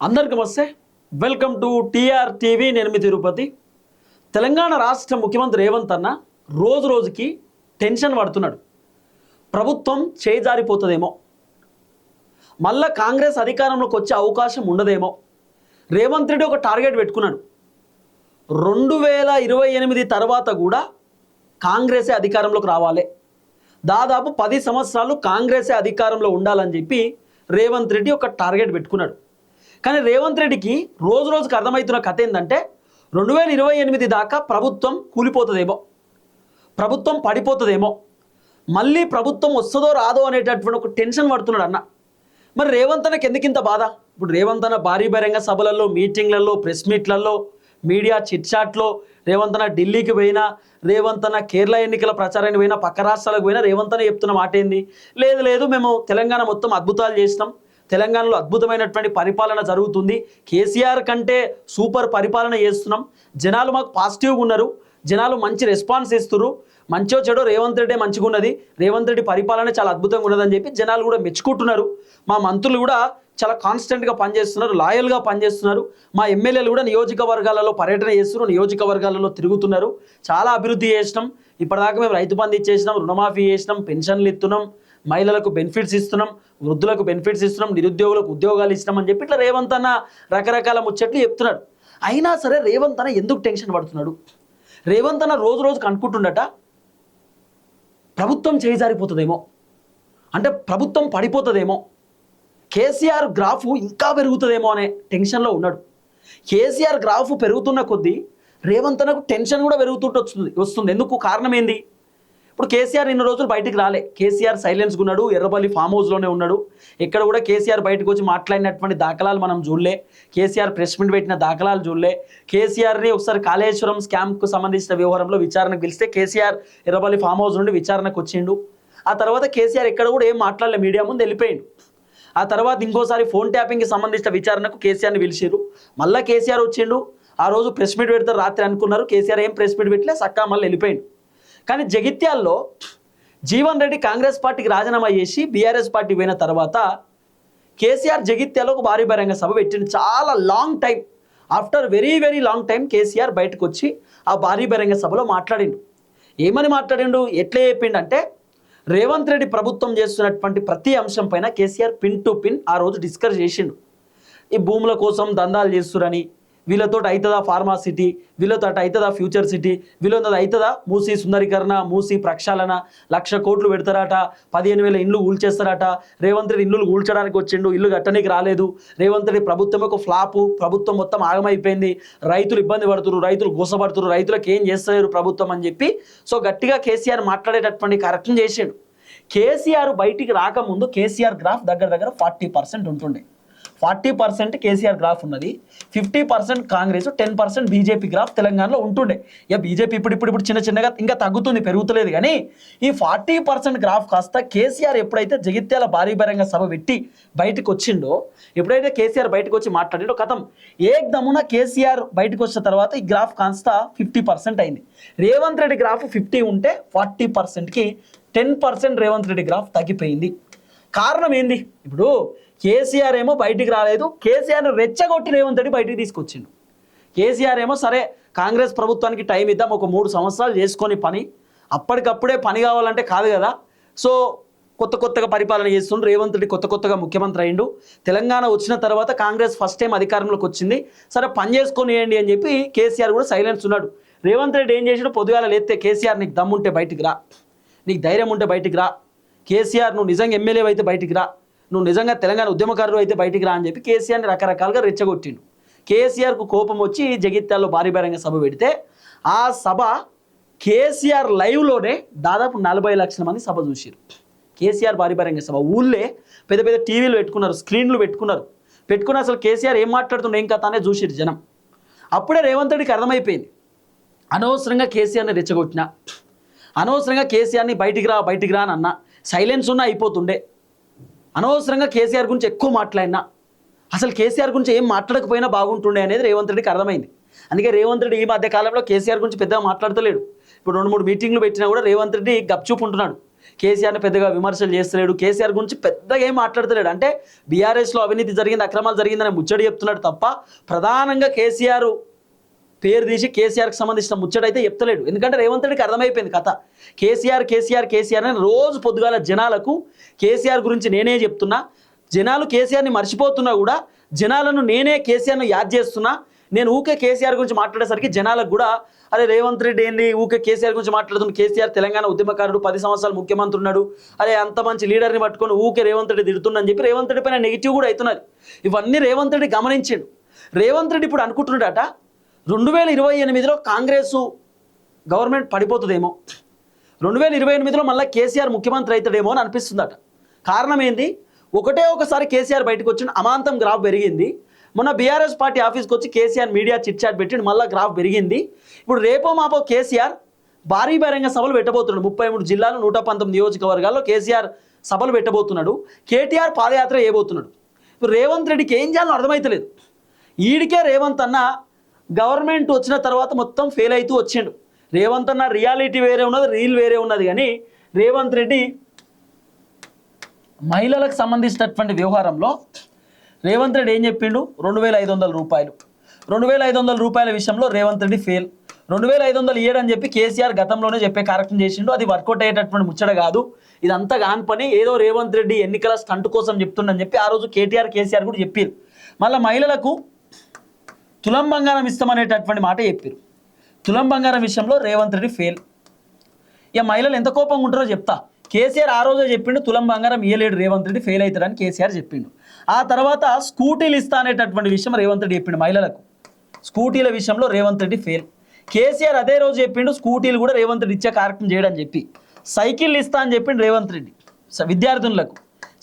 అందరికీ నమస్తే. Welcome to TR TV. నేను మీ తిరుపతి. తెలంగాణ రాష్ట్ర ముఖ్యమంత్రి రేవంత్ అన్న రోజు రోజుకి టెన్షన్ పడుతున్నాడు. ప్రభుత్వం చేజారిపోతుందేమో, మళ్ళా కాంగ్రెస్ అధికారంలోకి వచ్చే అవకాశం ఉండదేమో. రేవంత్ రెడ్డి ఒక టార్గెట్ పెట్టుకున్నాడు. 2028 తర్వాత కూడా కాంగ్రెసే అధికారంలోకి రావాలి, దాదాపు 10 సంవత్సరాలు కాంగ్రెసే అధికారంలో ఉండాలని చెప్పి రేవంత్ రెడ్డి ఒక టార్గెట్ పెట్టుకున్నాడు. కానీ రేవంత్ రెడ్డికి రోజు రోజుకి అర్థమవుతున్న కథ ఏంటంటే 2028 దాకా ప్రభుత్వం కూలిపోతుందేమో, ప్రభుత్వం పడిపోతుందేమో, మళ్ళీ ప్రభుత్వం వస్తుందో రాదో అనేటటువంటి ఒక టెన్షన్ పడుతున్నాడు అన్న. మరి రేవంత్ అన్నకి ఎందుకింత బాధ? ఇప్పుడు రేవంత్ అన్న భారీ బహిరంగ సభలలో, మీటింగ్లలో, ప్రెస్ మీట్లలో, మీడియా చిట్చాట్లో, రేవంత్ అన్న ఢిల్లీకి పోయినా, రేవంత్ అన్న కేరళ ఎన్నికల ప్రచారానికి పోయినా, పక్క రాష్ట్రాలకు పోయినా రేవంత్ అన్న చెప్తున్న మాట ఏంది? లేదు మేము తెలంగాణ మొత్తం అద్భుతాలు చేసినాం, తెలంగాణలో అద్భుతమైనటువంటి పరిపాలన జరుగుతుంది, కేసీఆర్ కంటే సూపర్ పరిపాలన చేస్తున్నాం, జనాలు మాకు పాజిటివ్గా ఉన్నారు, జనాలు మంచి రెస్పాన్స్ ఇస్తున్నారు, మంచో చెడో రేవంత్ రెడ్డి మంచిగా ఉన్నది, రేవంత్ రెడ్డి పరిపాలన చాలా అద్భుతంగా ఉన్నదని చెప్పి జనాలు కూడా మెచ్చుకుంటున్నారు. మా మంత్రులు కూడా చాలా కాన్స్టెంట్గా పనిచేస్తున్నారు, లాయల్గా పనిచేస్తున్నారు, మా ఎమ్మెల్యేలు కూడా నియోజకవర్గాలలో పర్యటన చేస్తున్నారు, నియోజకవర్గాలలో తిరుగుతున్నారు, చాలా అభివృద్ధి చేసినాం, ఇప్పటిదాకా మేము రైతు బంధు ఇచ్చేసినాం, రుణమాఫీ చేసినాం, పెన్షన్లు ఇస్తున్నాం, మహిళలకు బెనిఫిట్స్ ఇస్తున్నాం, వృద్ధులకు బెనిఫిట్స్ ఇస్తున్నాం, నిరుద్యోగులకు ఉద్యోగాలు ఇస్తున్నాం అని చెప్పి ఇట్లా రేవంత్ అన్న రకరకాల ముచ్చట్లు చెప్తున్నాడు. అయినా సరే రేవంత్ అన్న ఎందుకు టెన్షన్ పడుతున్నాడు? రేవంత్ అన్న రోజు రోజుకు అనుకుంటుండట ప్రభుత్వం చేజారిపోతుందేమో, అంటే ప్రభుత్వం పడిపోతుందేమో, కేసీఆర్ గ్రాఫ్ ఇంకా పెరుగుతుందేమో అనే టెన్షన్లో ఉన్నాడు. కేసీఆర్ గ్రాఫ్ పెరుగుతున్న కొద్దీ రేవంత్ అన్నకు టెన్షన్ కూడా పెరుగుతుంటూ వస్తుంది. ఎందుకు? కారణం ఏంది? ఇప్పుడు కేసీఆర్ ఇన్ని రోజులు బయటికి రాలే, కేసీఆర్ సైలెన్స్గా ఉన్నాడు, ఎర్రపల్లి ఫామ్ హౌస్లోనే ఉన్నాడు, ఎక్కడ కూడా కేసీఆర్ బయటకు వచ్చి మాట్లాడినటువంటి దాఖలాలు మనం చూడలే, కేసీఆర్ ప్రెస్ మీట్ పెట్టిన దాఖలాలు చూడలే. కేసీఆర్ని ఒకసారి కాళేశ్వరం స్కామ్కు సంబంధించిన వ్యవహారంలో విచారణకు పిలిస్తే కేసీఆర్ ఎర్రపల్లి ఫామ్ హౌస్ నుండి విచారణకు వచ్చిండు. ఆ తర్వాత కేసీఆర్ ఎక్కడ కూడా ఏం మాట్లాడలే, మీడియా ముందు వెళ్ళిపోయిండు. ఆ తర్వాత ఇంకోసారి ఫోన్ ట్యాపింగ్కి సంబంధించిన విచారణకు కేసీఆర్ని పిలిచారు, మళ్ళీ కేసీఆర్ వచ్చిండు. ఆ రోజు ప్రెస్ మీట్ పెడతారు రాత్రి అనుకున్నారు, కేసీఆర్ ఏం ప్రెస్ మీట్ పెట్టలే, సక్కా మళ్ళీ వెళ్ళిపోయిండు. కానీ జగిత్యాల్లో జీవన్ రెడ్డి కాంగ్రెస్ పార్టీకి రాజీనామా చేసి బీఆర్ఎస్ పార్టీ పోయిన తర్వాత కేసీఆర్ జగిత్యాల్లో ఒక భారీ బహిరంగ సభ పెట్టిండు. చాలా long time, after very long time KCR బయటకు వచ్చి ఆ భారీ బహిరంగ సభలో మాట్లాడిండు. ఏమని మాట్లాడిండు, ఎట్లా చెప్పిండు అంటే రేవంత్ రెడ్డి ప్రభుత్వం చేస్తున్నటువంటి ప్రతి అంశం పైన కేసీఆర్ పిన్ టు పిన్ ఆ రోజు డిస్కస్ చేసిండు. ఈ భూముల కోసం దందాలు చేస్తురని, వీళ్ళతో అవుతుందా ఫార్మా సిటీ, వీళ్ళతో అవుతుందా ఫ్యూచర్ సిటీ, వీళ్ళతో అవుతుందా మూసీ సుందరీకరణ, మూసీ ప్రక్షాళన, 1,00,000 కోట్లు పెడతారట, 15,000 ఇండ్లు కూల్చేస్తారట, రేవంత్ రెడ్డి ఇల్లు కూల్చడానికి వచ్చిండు, ఇల్లు కట్టడానికి రాలేదు, రేవంత్ రెడ్డి ప్రభుత్వం ఒక ఫ్లాపు, ప్రభుత్వం మొత్తం ఆగమైపోయింది, రైతులు ఇబ్బంది పడుతున్నారు, రైతులు గోసపడుతున్నారు, రైతులకు ఏం చేస్తలేరు ప్రభుత్వం అని చెప్పి సో గట్టిగా కేసీఆర్ మాట్లాడేటటువంటి కార్యక్రమం చేసిండు. కేసీఆర్ బయటికి రాకముందు కేసీఆర్ గ్రాఫ్ దగ్గర 40% ఉంటుండే. 40% కేసీఆర్ గ్రాఫ్ ఉన్నది, 50% కాంగ్రెస్, 10% బీజేపీ గ్రాఫ్ తెలంగాణలో ఉంటుండే. ఇక బీజేపీ ఇప్పుడు చిన్నగా ఇంకా తగ్గుతుంది, పెరుగుతలేదు. కానీ ఈ 40% గ్రాఫ్ కాస్త కేసీఆర్ ఎప్పుడైతే జగిత్యాల భారీ బహిరంగ సభ పెట్టి బయటకు వచ్చిండో, ఎప్పుడైతే కేసీఆర్ బయటకు వచ్చి మాట్లాడిండో కథం ఏకదమున కేసీఆర్ బయటకు వచ్చిన తర్వాత ఈ గ్రాఫ్ కాస్త 50% అయింది. రేవంత్ రెడ్డి గ్రాఫ్ 50 ఉంటే 40%కి 10% రేవంత్ రెడ్డి గ్రాఫ్ తగ్గిపోయింది. కారణం ఏంది? ఇప్పుడు కేసీఆర్ ఏమో బయటికి రాలేదు, కేసీఆర్ని రెచ్చగొట్టి రేవంత్ రెడ్డి బయటికి తీసుకొచ్చిండు. కేసీఆర్ ఏమో సరే కాంగ్రెస్ ప్రభుత్వానికి టైం ఇద్దాం, ఒక 3 సంవత్సరాలు చేసుకొని పని, అప్పటికప్పుడే పని కావాలంటే కాదు కదా. సో కొత్తగా పరిపాలన చేస్తుండ్రు, రేవంత్ రెడ్డి కొత్తగా ముఖ్యమంత్రి అయిండు, తెలంగాణ వచ్చిన తర్వాత కాంగ్రెస్ ఫస్ట్ టైం అధికారంలోకి వచ్చింది, సరే పని చేసుకొనియండి అని చెప్పి కేసీఆర్ కూడా సైలెన్స్ ఉన్నాడు. రేవంత్ రెడ్డి ఏం చేసాడు, పొద్దుగాల లేస్తే కేసీఆర్ నీకు దమ్ముంటే బయటికి రా, నీకు ధైర్యం ఉంటే బయటికి రా, కేసీఆర్ నువ్వు నిజంగా ఎమ్మెల్యే అయితే బయటికి రా, నువ్వు నిజంగా తెలంగాణ ఉద్యమకారుడు అయితే బయటికి రా అని చెప్పి కేసీఆర్ని రకరకాలుగా రెచ్చగొట్టిండు. కేసీఆర్కు కోపం వచ్చి జగిత్యాల్లో భారీ బహిరంగ సభ పెడితే ఆ సభ కేసీఆర్ లైవ్లోనే దాదాపు 40 లక్షల మంది సభ చూసారు. కేసీఆర్ భారీ బహిరంగ సభ ఊళ్ళే పెద్ద టీవీలు పెట్టుకున్నారు, స్క్రీన్లు పెట్టుకుని అసలు కేసీఆర్ ఏం మాట్లాడుతుండే ఏం కథ అనేది చూసారు జనం. అప్పుడే రేవంత్ రెడ్డికి అర్థమైపోయింది, అనవసరంగా కేసీఆర్ని రెచ్చగొట్టినా, అనవసరంగా కేసీఆర్ని బయటికి రా అని అన్నా, సైలెన్స్ ఉన్నా అయిపోతుండే, అనవసరంగా కేసీఆర్ గురించి ఎక్కువ మాట్లాడినా, అసలు కేసీఆర్ గురించి ఏం మాట్లాడకపోయినా బాగుంటుండే అనేది రేవంత్ రెడ్డికి అర్థమైంది. అందుకే రేవంత్ రెడ్డి ఈ మధ్య కాలంలో కేసీఆర్ గురించి పెద్దగా మాట్లాడతలేడు. ఇప్పుడు 2-3 మీటింగ్లు పెట్టినా కూడా రేవంత్ రెడ్డి గప్చూప్ ఉంటున్నాడు. కేసీఆర్ని పెద్దగా విమర్శలు చేస్తలేడు, కేసీఆర్ గురించి పెద్దగా ఏం మాట్లాడతలేడు. అంటే బీఆర్ఎస్లో అవినీతి జరిగింది, అక్రమాలు జరిగిందని ముచ్చడి చెప్తున్నాడు తప్ప ప్రధానంగా కేసీఆర్ పేరు తీసి కేసీఆర్కి సంబంధించిన ముచ్చటైతే చెప్తలేడు. ఎందుకంటే రేవంత్ రెడ్డికి అర్థమైపోయింది కథ. కేసీఆర్ అని రోజు పొద్దుగాల జనాలకు కేసీఆర్ గురించి నేనే చెప్తున్నా, జనాలు కేసీఆర్ని మర్చిపోతున్నా కూడా జనాలను నేనే కేసీఆర్ను యాద్ చేస్తున్నా. నేను ఊకే కేసీఆర్ గురించి మాట్లాడేసరికి జనాలకు కూడా అరే రేవంత్ రెడ్డి ఏంది ఊకే కేసీఆర్ గురించి మాట్లాడుతున్న, కేసీఆర్ తెలంగాణ ఉద్యమకారుడు, 10 సంవత్సరాలు ముఖ్యమంత్రి ఉన్నాడు, అరే అంత మంచి లీడర్ని పట్టుకొని ఊకే రేవంత్ రెడ్డి తిడుతుందని చెప్పి రేవంత్ రెడ్డి పైన నెగిటివ్ కూడా అవుతున్నది. ఇవన్నీ రేవంత్ రెడ్డి గమనించాడు. రేవంత్ రెడ్డి ఇప్పుడు అనుకుంటున్నాడట 2028లో కాంగ్రెస్ గవర్నమెంట్ పడిపోతుందేమో, 2028లో మళ్ళీ కేసీఆర్ ముఖ్యమంత్రి అవుతాడేమో అని అనిపిస్తుందట. కారణం ఏంది? ఒకసారి కేసీఆర్ బయటకు వచ్చిన అమాంతం గ్రాఫ్ పెరిగింది. మొన్న బీఆర్ఎస్ పార్టీ ఆఫీస్కి వచ్చి కేసీఆర్ మీడియా చిట్ చాట్ పెట్టిండు, మళ్ళీ గ్రాఫ్ పెరిగింది. ఇప్పుడు రేపో మాపో కేసీఆర్ భారీ బహిరంగ సభలు పెట్టబోతున్నాడు. 33 జిల్లాలు 119 నియోజకవర్గాల్లో కేసీఆర్ సభలు పెట్టబోతున్నాడు. కేటీఆర్ పాదయాత్ర చేయబోతున్నాడు. ఇప్పుడు రేవంత్ రెడ్డికి ఏం చేయాలో అర్థమైతలేదు. ఈడికే రేవంత్ అన్న గవర్నమెంట్ వచ్చిన తర్వాత మొత్తం ఫెయిల్ అవుతూ వచ్చిండు. రేవంత్ అన్న రియాలిటీ వేరే ఉన్నది, రీల్ వేరే ఉన్నది. కానీ రేవంత్ రెడ్డి మహిళలకు సంబంధించినటువంటి వ్యవహారంలో రేవంత్ రెడ్డి ఏం చెప్పిండు? 2500 రూపాయలు, 2500 రూపాయల విషయంలో రేవంత్ రెడ్డి ఫెయిల్. 2500 ఇయ్యడని చెప్పి కేసీఆర్ గతంలోనే చెప్పే కార్యక్రమం చేసిండు. అది వర్కౌట్ అయ్యేటటువంటి ముచ్చట కాదు, ఇదంతా కాని పని, ఏదో రేవంత్ రెడ్డి ఎన్నికల స్టంట్ కోసం చెప్తుండని చెప్పి ఆ రోజు కేసీఆర్ కూడా చెప్పారు. మళ్ళీ మహిళలకు తులం బంగారం ఇస్తామనేటటువంటి మాట చెప్పారు. తులం బంగారం విషయంలో రేవంత్ రెడ్డి ఫెయిల్. ఇక మహిళలు ఎంత కోపంగా ఉంటారో చెప్తా. కేసీఆర్ ఆ రోజే చెప్పిండు తులం బంగారం ఇయ్యలేడు రేవంత్ రెడ్డి, ఫెయిల్ అవుతారని కేసీఆర్ చెప్పిండు. ఆ తర్వాత స్కూటీలు ఇస్తా అనేటటువంటి విషయం రేవంత్ రెడ్డి చెప్పిండు. మహిళలకు స్కూటీల విషయంలో రేవంత్ రెడ్డి ఫెయిల్. కేసీఆర్ అదే రోజు చెప్పిండు స్కూటీలు కూడా రేవంత్ రెడ్డి ఇచ్చే కార్యక్రమం చేయడని చెప్పి. సైకిల్ ఇస్తా అని చెప్పిండు రేవంత్ రెడ్డి విద్యార్థులకు,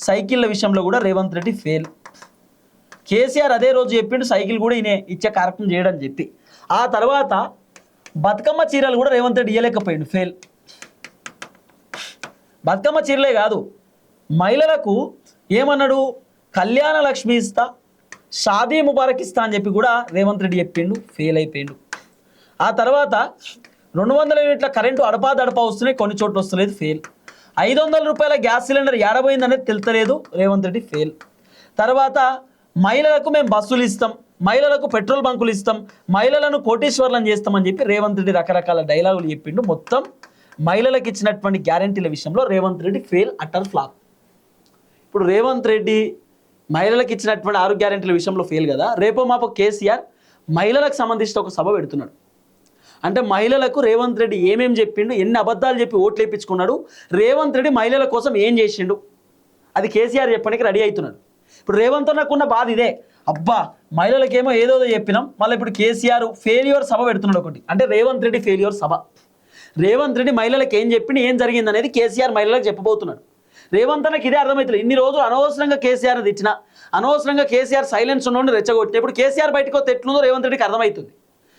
సైకిళ్ళ విషయంలో కూడా రేవంత్ రెడ్డి ఫెయిల్. కేసీఆర్ అదే రోజు చెప్పిండు సైకిల్ కూడా ఈయన ఇచ్చే కార్యక్రమం చేయడని చెప్పి. ఆ తర్వాత బతుకమ్మ చీరలు కూడా రేవంత్ రెడ్డి ఇయ్యలేకపోయిండు, ఫెయిల్. బతుకమ్మ చీరలే కాదు, మహిళలకు ఏమన్నాడు? కళ్యాణ లక్ష్మి ఇస్తా, షాదీ ముబారక్ ఇస్తా అని చెప్పి కూడా రేవంత్ రెడ్డి చెప్పిండు, ఫెయిల్ అయిపోయిండు. ఆ తర్వాత 200 యూనిట్ల కరెంటు అడపా వస్తున్నాయి, కొన్ని చోట్ల వస్తలేదు, ఫెయిల్. 500 రూపాయల గ్యాస్ సిలిండర్ ఏడబోయింది అనేది తెలుతలేదు, రేవంత్ రెడ్డి ఫెయిల్. తర్వాత మహిళలకు మేము బస్సులు ఇస్తాం, మహిళలకు పెట్రోల్ బంకులు ఇస్తాం, మహిళలను కోటీశ్వర్లను చేస్తామని చెప్పి రేవంత్ రెడ్డి రకరకాల డైలాగులు చెప్పిండు. మొత్తం మహిళలకు ఇచ్చినటువంటి గ్యారంటీల విషయంలో Revanth Reddy fail, utter flop. ఇప్పుడు రేవంత్ రెడ్డి మహిళలకు ఇచ్చినటువంటి 6 గ్యారంటీల విషయంలో ఫెయిల్ కదా. రేపో మాపో కేసీఆర్ మహిళలకు సంబంధించిన ఒక సభ పెడుతున్నాడు. అంటే మహిళలకు రేవంత్ రెడ్డి ఏమేం చెప్పిండు, ఎన్ని అబద్ధాలు చెప్పి ఓట్లు వేయించుకున్నాడు, రేవంత్ రెడ్డి మహిళల కోసం ఏం చేసిండు, అది కేసీఆర్ చెప్పడానికి రెడీ అవుతున్నాడు. ఇప్పుడు రేవంత్ అన్నకున్న బాధ ఇదే, అబ్బా మహిళలకేమో ఏదో చెప్పినాం, మళ్ళీ ఇప్పుడు కేసీఆర్ ఫెయిల్యూర్ సభ పెడుతున్నాడు ఒకటి. అంటే రేవంత్ రెడ్డి ఫెయిల్యూర్ సభ. రేవంత్ రెడ్డి మహిళలకు ఏం చెప్పిన, ఏం జరిగింది అనేది కేసీఆర్ మహిళలకు చెప్పబోతున్నాడు. రేవంత్ అన్నకి ఇదే అర్థమవుతుంది. ఇన్ని రోజులు అనవసరంగా కేసీఆర్ తెచ్చిన, అనవసరంగా కేసీఆర్ సైలెన్స్ ఉన్నోడిని రెచ్చగొట్టిన, ఇప్పుడు కేసీఆర్ బయటకు వస్తే ఎట్లుందో రేవంత్ రెడ్డికి అర్థమవుతుంది.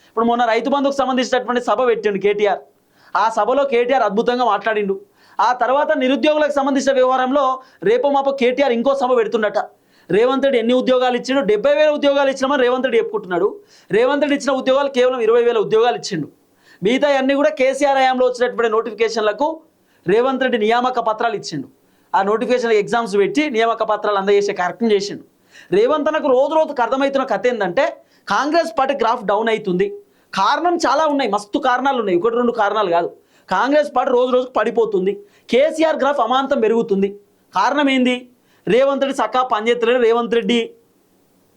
ఇప్పుడు మొన్న రైతు బంధుకు సంబంధించినటువంటి సభ పెట్టిండు కేటీఆర్. ఆ సభలో కేటీఆర్ అద్భుతంగా మాట్లాడిండు. ఆ తర్వాత నిరుద్యోగులకు సంబంధించిన వ్యవహారంలో రేపో మాపో కేటీఆర్ ఇంకో సభ పెడుతుండట. రేవంత్ రెడ్డి ఎన్ని ఉద్యోగాలు ఇచ్చిండు? 70,000 ఉద్యోగాలు ఇచ్చినామని రేవంత్ రెడ్డి చెప్పుకుంటున్నాడు. రేవంత్ రెడ్డి ఇచ్చిన ఉద్యోగాలు కేవలం 20,000 ఉద్యోగాలు ఇచ్చిండు. మిగతా అన్ని కూడా కేసీఆర్ హయాంలో వచ్చినటువంటి నోటిఫికేషన్లకు రేవంత్ రెడ్డి నియామక పత్రాలు ఇచ్చిండు. ఆ నోటిఫికేషన్ ఎగ్జామ్స్ పెట్టి నియామక పత్రాలు అందజేసే కార్యక్రమం చేసిండు. రేవంత్ అన్నకు రోజుకు అర్థమవుతున్న కథ ఏంటంటే కాంగ్రెస్ పార్టీ గ్రాఫ్ డౌన్ అవుతుంది. కారణం చాలా ఉన్నాయి, మస్తు కారణాలు ఉన్నాయి, 1-2 కారణాలు కాదు. కాంగ్రెస్ పార్టీ రోజుకు పడిపోతుంది, కేసీఆర్ గ్రాఫ్ అమాంతం పెరుగుతుంది. కారణం ఏంది? రేవంత్ రెడ్డి చక్కగా పనిచేస్తలేడు, రేవంత్ రెడ్డి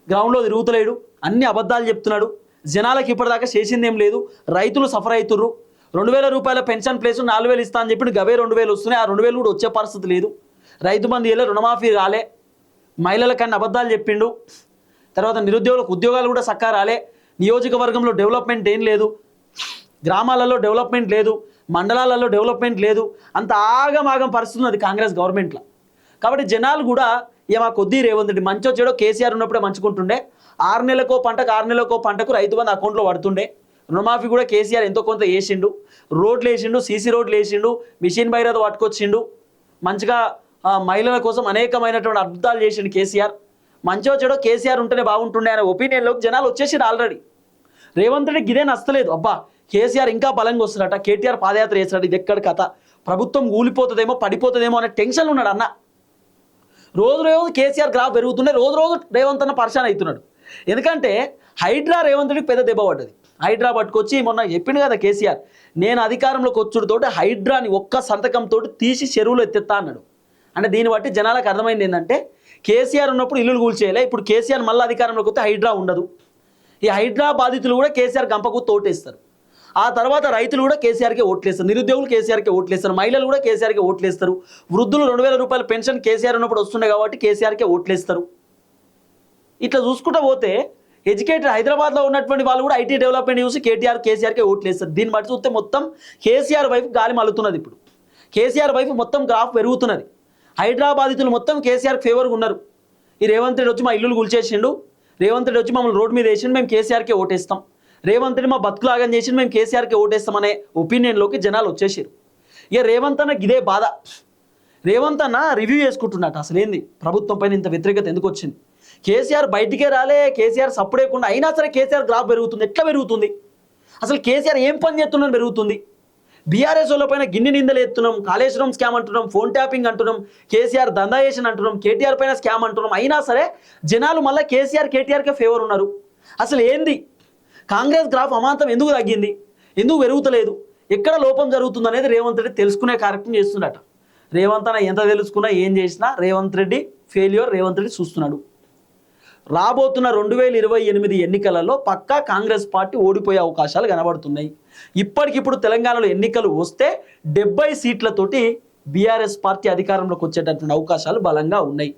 గ్రౌండ్లో తిరుగుతలేడు, అన్ని అబద్ధాలు చెప్తున్నాడు, జనాలకు ఇప్పటిదాకా చేసింది ఏం లేదు, రైతులు సఫర్ అవుతుర్రు. 2,000 రూపాయల పెన్షన్ ప్లేస్ 4,000 ఇస్తా అని చెప్పి గవే 2,000 వస్తున్నాయి, ఆ 2,000 కూడా వచ్చే పరిస్థితి లేదు. రైతు బంధు ఇయ్యలే, రుణమాఫీ రాలే, మహిళలకన్నా అబద్ధాలు చెప్పిండు. తర్వాత నిరుద్యోగులకు ఉద్యోగాలు కూడా చక్కగా రాలే, నియోజకవర్గంలో డెవలప్మెంట్ ఏం లేదు, గ్రామాలలో డెవలప్మెంట్ లేదు, మండలాలలో డెవలప్మెంట్ లేదు, అంత ఆగమాగం పరిస్థితి ఉన్నది కాంగ్రెస్ గవర్నమెంట్లో. కాబట్టి జనాలు కూడా ఏమా కొద్దీ రేవంత్ రెడ్డి మంచో చెడో కేసీఆర్ ఉన్నప్పుడే మంచుకుంటుండే, 6 నెలలకో పంటకు రైతు బంధు అకౌంట్లో పడుతుండే, రుణమాఫీ కూడా కేసీఆర్ ఎంతో కొంత వేసిండు, రోడ్లు వేసిండు, సీసీ రోడ్లు వేసిండు, మిషన్ భగీరథ పట్టుకొచ్చిండు, మంచిగా మహిళల కోసం అనేకమైనటువంటి అద్భుతాలు చేసిండు కేసీఆర్. మంచో చెడో కేసీఆర్ ఉంటేనే బాగుంటుండే అనే ఒపీనియన్లోకి జనాలు వచ్చేసిండు ఆల్రెడీ. రేవంత్ రెడ్డికి ఇదే నచ్చలేదు, అబ్బా కేసీఆర్ ఇంకా బలంగా వస్తున్నారట, కేటీఆర్ పాదయాత్ర చేస్తారట, ఇది ఎక్కడ కథ, ప్రభుత్వం కూలిపోతుందేమో పడిపోతుందేమో అనే టెన్షన్లో ఉన్నాడు అన్న. రోజు రోజు కేసీఆర్ గ్రాఫ్ పెరుగుతున్నాయి, రోజు రోజు రేవంత్ అన్న పరిశాన్ అవుతున్నాడు. ఎందుకంటే హైడ్రా రేవంత్ రెడ్డికి పెద్ద దెబ్బ పడ్డది. హైడ్రా పట్టుకొచ్చి మొన్న చెప్పిండు కదా కేసీఆర్, నేను అధికారంలోకి వచ్చుడుతోటి హైడ్రాని ఒక్క సంతకంతో తీసి చెరువులో ఎత్తెత్తా అన్నాడు. అంటే దీన్ని బట్టి జనాలకు అర్థమైంది ఏంటంటే కేసీఆర్ ఉన్నప్పుడు ఇల్లులు కూల్చేయాలి, ఇప్పుడు కేసీఆర్ మళ్ళీ అధికారంలోకి వస్తే హైడ్రా ఉండదు. ఈ హైడ్రా బాధితులు కూడా కేసీఆర్ గంపకు తోటేస్తారు. ఆ తర్వాత రైతులు కూడా కేసీఆర్కే ఓట్లేస్తారు, నిరుద్యోగులు కేసీఆర్కే ఓట్లేస్తారు, మహిళలు కూడా కేసీఆర్కే ఓట్లేస్తారు, వృద్ధులు 2000 రూపాయల పెన్షన్ కేసీఆర్ ఉన్నప్పుడు వస్తున్నాయి కాబట్టి కేసీఆర్కే ఓట్లేస్తారు. ఇట్లా చూసుకుంటూ పోతే ఎడ్యుకేటెడ్ హైదరాబాద్లో ఉన్నటువంటి వాళ్ళు కూడా ఐటీ డెవలప్మెంట్ చూసి కేసీఆర్కే ఓట్లేస్తారు. దీన్ని బట్టి చూస్తే మొత్తం కేసీఆర్ వైపు గాలి మలుతున్నది. ఇప్పుడు కేసీఆర్ వైపు మొత్తం గ్రాఫ్ పెరుగుతున్నది. హైదరాబాదితులు మొత్తం కేసీఆర్ ఫేవర్గా ఉన్నారు. ఈ రేవంత్ రెడ్డి వచ్చి మా ఇల్లులు కూల్చేసిండు, రేవంత్ రెడ్డి వచ్చి మమ్మల్ని రోడ్డు మీద వేసిండు, మేము కేసీఆర్కే ఓటేస్తాం, రేవంత్ రెడ్డి మా బతుకులాగని చేసిండు, మేము కేసీఆర్కే ఓటేస్తామనే ఒపీనియన్లోకి జనాలు వచ్చేసారు. ఇక రేవంత్ అన్నకి ఇదే బాధ. రేవంత్ అన్న రివ్యూ చేసుకుంటున్నట్టు అసలు ఏంది ప్రభుత్వం పైన ఇంత వ్యతిరేకత ఎందుకు వచ్చింది. కేసీఆర్ బయటికే రాలే, కేసీఆర్ సప్పుడేయకుండా అయినా సరే కేసీఆర్ గ్రాఫ్ పెరుగుతుంది. ఎట్లా పెరుగుతుంది అసలు? కేసీఆర్ ఏం పని చేస్తున్నాను పెరుగుతుంది? బీఆర్ఎస్ వాళ్ళపైన గిన్ని నిందలు ఎత్తున్నాం, కాళేశ్వరం స్కామ్ అంటున్నాం, ఫోన్ ట్యాపింగ్ అంటున్నాం, కేసీఆర్ దందాయేషన్ అంటున్నాం, కేటీఆర్ పైన స్కామ్ అంటున్నాం. అయినా సరే జనాలు మళ్ళీ కేటీఆర్కే ఫేవర్ ఉన్నారు. అసలు ఏంది కాంగ్రెస్ గ్రాఫ్ అమాంతం ఎందుకు తగ్గింది, ఎందుకు పెరుగుతలేదు, ఎక్కడ లోపం జరుగుతుంది అనేది రేవంత్ రెడ్డి తెలుసుకునే కార్యక్రమం చేస్తున్నట. రేవంత్ అన్న ఎంత తెలుసుకున్నా ఏం చేసినా రేవంత్ రెడ్డి ఫెయిల్యూర్ రేవంత్ రెడ్డి చూస్తున్నాడు. రాబోతున్న 2028 ఎన్నికలలో పక్కా కాంగ్రెస్ పార్టీ ఓడిపోయే అవకాశాలు కనబడుతున్నాయి. ఇప్పటికిప్పుడు తెలంగాణలో ఎన్నికలు వస్తే 70 సీట్లతోటి బీఆర్ఎస్ పార్టీ అధికారంలోకి వచ్చేటటువంటి అవకాశాలు బలంగా ఉన్నాయి.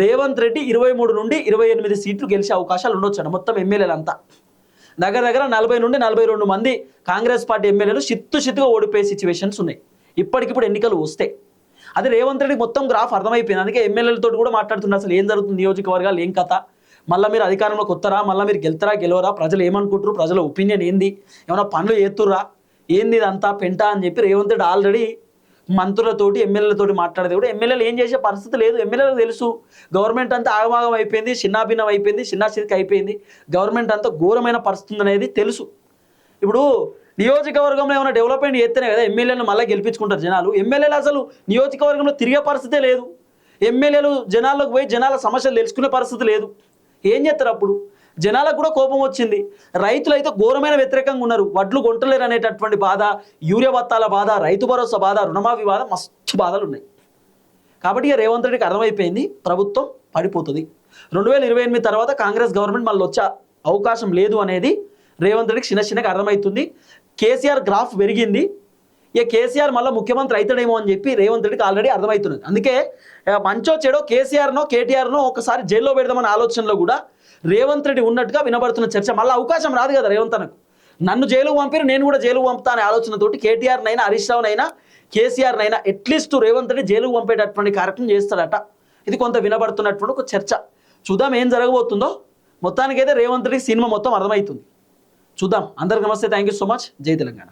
రేవంత్ రెడ్డి 23 నుండి 28 సీట్లు గెలిచే అవకాశాలు ఉండొచ్చు. మొత్తం ఎమ్మెల్యేలంతా దగ్గర 40 నుండి 42 మంది కాంగ్రెస్ పార్టీ ఎమ్మెల్యేలు చిత్తుగా ఓడిపోయే సిచ్యువేషన్స్ ఉన్నాయి ఇప్పటికిప్పుడు ఎన్నికలు వస్తే. అది రేవంత్ రెడ్డి మొత్తం గ్రాఫ్ అర్థమైపోయింది. అందుకే ఎమ్మెల్యేలతో కూడా మాట్లాడుతున్నారు, అసలు ఏం జరుగుతుంది నియోజకవర్గాలు, ఏం కథ, మళ్ళీ మీరు అధికారంలోకి వస్తారా, మళ్ళీ మీరు గెలవరా, ప్రజలు ఏమనుకుంటారు, ప్రజల ఒపీనియన్ ఏంది, ఏమైనా పనులు చేస్తుర్రా, ఏంది ఇదంతా పెంట అని చెప్పి రేవంత్ రెడ్డి ఆల్రెడీ మంత్రులతోటి ఎమ్మెల్యేలతోటి మాట్లాడేది కూడా ఎమ్మెల్యేలు ఏం చేసే పరిస్థితి లేదు. ఎమ్మెల్యేలకు తెలుసు గవర్నమెంట్ అంతా ఆగమాగం అయిపోయింది, చిన్నాభిన్నం అయిపోయింది, చిన్నాచిరికి అయిపోయింది, గవర్నమెంట్ అంతా ఘోరమైన పరిస్థితి అనేది తెలుసు. ఇప్పుడు నియోజకవర్గంలో ఏమైనా డెవలప్మెంట్ చేస్తేనే కదా ఎమ్మెల్యేలను మళ్ళీ గెలిపించుకుంటారు జనాలు. ఎమ్మెల్యేలు అసలు నియోజకవర్గంలో తిరిగే పరిస్థితే లేదు. ఎమ్మెల్యేలు జనాల్లోకి పోయి జనాల సమస్యలు తెలుసుకునే పరిస్థితి లేదు. ఏం చేస్తారు అప్పుడు? జనాలకు కూడా కోపం వచ్చింది. రైతులు అయితే ఘోరమైన వ్యతిరేకంగా ఉన్నారు. వడ్లు కొంటలేరు అనేటటువంటి బాధ, యూరియా బత్తాల బాధ, రైతు భరోసా బాధ, రుణమాఫీ బాధ, మస్తు బాధలు ఉన్నాయి. కాబట్టి ఇక రేవంత్ రెడ్డికి అర్థమైపోయింది ప్రభుత్వం పడిపోతుంది. 2028 తర్వాత కాంగ్రెస్ గవర్నమెంట్ మళ్ళీ వచ్చే అవకాశం లేదు అనేది రేవంత్ రెడ్డికి చిన్నగా అర్థమవుతుంది. కేసీఆర్ గ్రాఫ్ పెరిగింది, ఇక కేసీఆర్ మళ్ళీ ముఖ్యమంత్రి అవుతాడేమో అని చెప్పి రేవంత్ రెడ్డికి ఆల్రెడీ అర్థమవుతున్నది. అందుకే మంచో చెడో కేసీఆర్నో కేటీఆర్నో ఒకసారి జైల్లో పెడదామనే ఆలోచనలో కూడా రేవంత్ రెడ్డి ఉన్నట్టుగా వినబడుతున్న చర్చ. మళ్ళీ అవకాశం రాదు కదా రేవంత్ అన్నకు, నన్ను జైలుకు పంపిరు నేను కూడా జైలుకు పంపుతా అనే ఆలోచనతోటి కేటీఆర్నైనా హరీష్ రావునైనా కేసీఆర్నైనా అట్లీస్ట్ రేవంత్ రెడ్డి జైలుకు పంపేటటువంటి కార్యక్రమం చేస్తాడట. ఇది కొంత వినబడుతున్నటువంటి ఒక చర్చ. చూద్దాం ఏం జరగబోతుందో. మొత్తానికైతే రేవంత్ రెడ్డి సినిమా మొత్తం అర్థమవుతుంది. చూద్దాం. అందరికి నమస్తే, థ్యాంక్ యూ సో మచ్. జై తెలంగాణ.